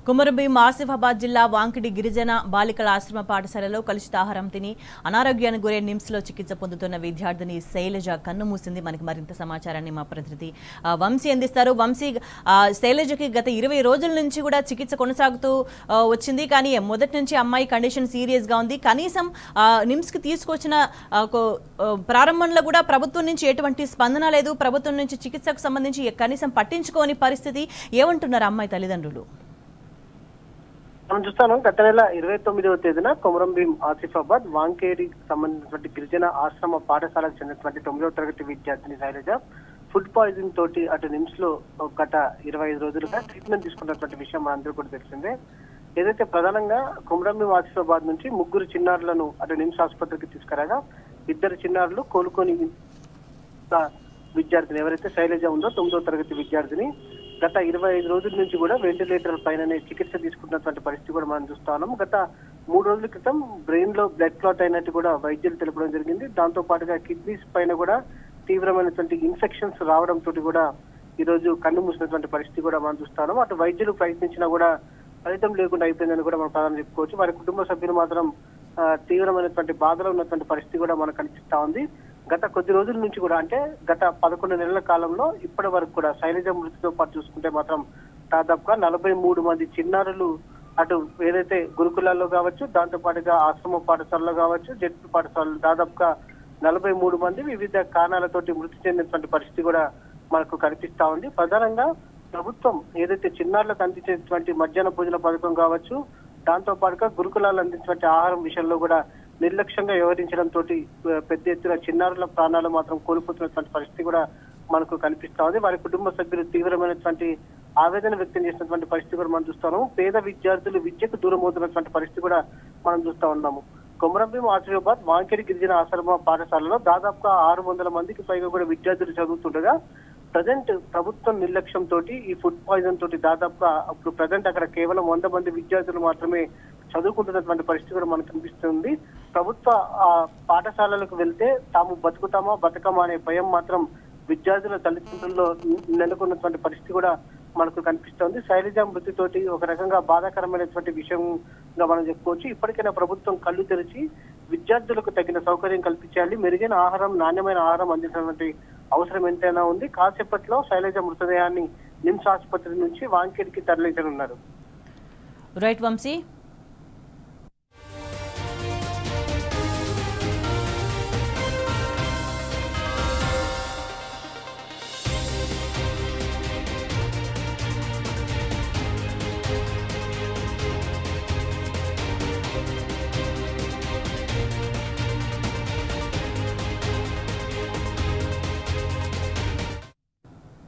కుమరంభీం ఆసిఫాబాద్ జిల్లా వాంకిడి గిరిజన బాలికల ఆశ్రమ పాఠశాలలో కలుషితాహారం తిని అనారోగ్యానికి గురైన నిమ్స్లో చికిత్స పొందుతున్న విద్యార్థిని శైలజ కన్నుమూసింది. మనకి మరింత సమాచారాన్ని మా ప్రతినిధి వంశీ అందిస్తారు. వంశీ, శైలజకి గత 20 రోజుల నుంచి కూడా చికిత్స కొనసాగుతూ వచ్చింది. కానీ మొదటి నుంచి అమ్మాయి కండిషన్ సీరియస్గా ఉంది. కనీసం నిమ్స్కి తీసుకొచ్చిన ప్రారంభంలో కూడా ప్రభుత్వం నుంచి ఎటువంటి స్పందన లేదు. ప్రభుత్వం నుంచి చికిత్సకు సంబంధించి కనీసం పట్టించుకోని పరిస్థితి. ఏమంటున్నారు అమ్మాయి తల్లిదండ్రులు? మనం చూస్తాను, గత నెల 29వ తేదీన కొమరంభీం ఆసిఫాబాద్ వాంకేడికి సంబంధించినటువంటి గిరిజన ఆశ్రమ పాఠశాలకు చెందినటువంటి 9వ తరగతి విద్యార్థిని శైలజ ఫుడ్ పాయిజన్ తోటి అటు నిమ్స్ లో గత 25 రోజులుగా ట్రీట్మెంట్ తీసుకున్నటువంటి విషయం మనందరూ కూడా తెలిసిందే. ఏదైతే ప్రధానంగా కొమరంభీం ఆసిఫాబాద్ నుంచి 3 చిన్నారులను అటు నిమ్స్ ఆసుపత్రికి తీసుకురాగా 2 చిన్నారులు కోలుకొని విద్యార్థిని ఎవరైతే శైలజ ఉందో 9వ తరగతి విద్యార్థిని గత 25 రోజుల నుంచి కూడా వెంటిలేటర్ పైననే చికిత్స తీసుకున్నటువంటి పరిస్థితి కూడా మనం చూస్తా ఉన్నాం. గత 3 రోజుల క్రితం బ్రెయిన్ లో బ్లడ్ క్లాట్ అయినట్టు కూడా వైద్యులు తెలపడం జరిగింది. దాంతో పాటుగా కిడ్నీస్ పైన కూడా తీవ్రమైనటువంటి ఇన్ఫెక్షన్స్ రావడంతో కూడా ఈ రోజు కన్ను మూసినటువంటి పరిస్థితి కూడా మనం చూస్తా ఉన్నాం. అటు వైద్యులు ప్రయత్నించినా కూడా ఫలితం లేకుండా అయిపోయిందని కూడా మనం ప్రధానం చెప్పుకోవచ్చు. వారి కుటుంబ సభ్యులు మాత్రం తీవ్రమైనటువంటి బాధలో ఉన్నటువంటి పరిస్థితి కూడా మనకు కనిపిస్తా ఉంది. గత కొద్ది రోజుల నుంచి కూడా, అంటే గత 11 నెలల కాలంలో ఇప్పటి వరకు కూడా శైలజ మృతితో పాటు చూసుకుంటే మాత్రం దాదాపుగా 43 మంది చిన్నారులు అటు ఏదైతే గురుకులాల్లో కావచ్చు, దాంతో పాటుగా ఆశ్రమ పాఠశాలలో కావచ్చు, జడ్పీ పాఠశాలలో దాదాపుగా 43 మంది వివిధ కారణాలతోటి మృతి చెందినటువంటి పరిస్థితి కూడా మనకు కనిపిస్తా ఉంది. ప్రధానంగా ప్రభుత్వం ఏదైతే చిన్నారులకు అందించేటువంటి మధ్యాహ్న భోజన పథకం కావచ్చు, దాంతో పాటుగా గురుకులాలు అందించినటువంటి ఆహారం విషయంలో కూడా నిర్లక్ష్యంగా వ్యవహరించడంతో పెద్ద ఎత్తున చిన్నారుల ప్రాణాలు మాత్రం కోల్పోతున్నటువంటి పరిస్థితి కూడా మనకు కనిపిస్తా ఉంది. వారి కుటుంబ సభ్యులు తీవ్రమైనటువంటి ఆవేదన వ్యక్తం చేసినటువంటి పరిస్థితి కూడా మనం చూస్తాము. పేద విద్యార్థులు విద్యకు దూరం అవుతున్నటువంటి పరిస్థితి కూడా మనం చూస్తా ఉన్నాము. కొమరంభీం ఆసిఫాబాద్ వాంకేడి గిరిజన ఆశ్రమ పాఠశాలలో దాదాపుగా 600 మందికి పైగా కూడా విద్యార్థులు చదువుతుండగా ప్రజెంట్ ప్రభుత్వం నిర్లక్ష్యం తోటి ఈ ఫుడ్ పాయిజన్ తోటి దాదాపుగా ఇప్పుడు ప్రజెంట్ అక్కడ కేవలం 100 మంది విద్యార్థులు మాత్రమే చదువుకుంటున్నటువంటి పరిస్థితి కూడా మనకు కనిపిస్తుంది. ప్రభుత్వ పాఠశాలలకు వెళ్తే తాము బతుకుతామా బతకమా అనే భయం మాత్రం విద్యార్థుల తల్లిదండ్రుల్లో నెలకొన్నటువంటి పరిస్థితి కూడా మనకు కనిపిస్తోంది. శైలజ మృతితోటి ఒక రకంగా బాధాకరమైనటువంటి విషయంగా మనం చెప్పుకోవచ్చు. ఇప్పటికైనా ప్రభుత్వం కళ్ళు తెరిచి విద్యార్థులకు తగిన సౌకర్యం కల్పించాలి, మెరుగైన ఆహారం, నాణ్యమైన ఆహారం అందించినటువంటి అవసరం ఎంతైనా ఉంది. కాసేపట్లో శైలజ మృతదేహాన్ని నిమ్స్ ఆసుపత్రి నుంచి వాంకేడికి తరలించనున్నారు. రైట్ వంశీ.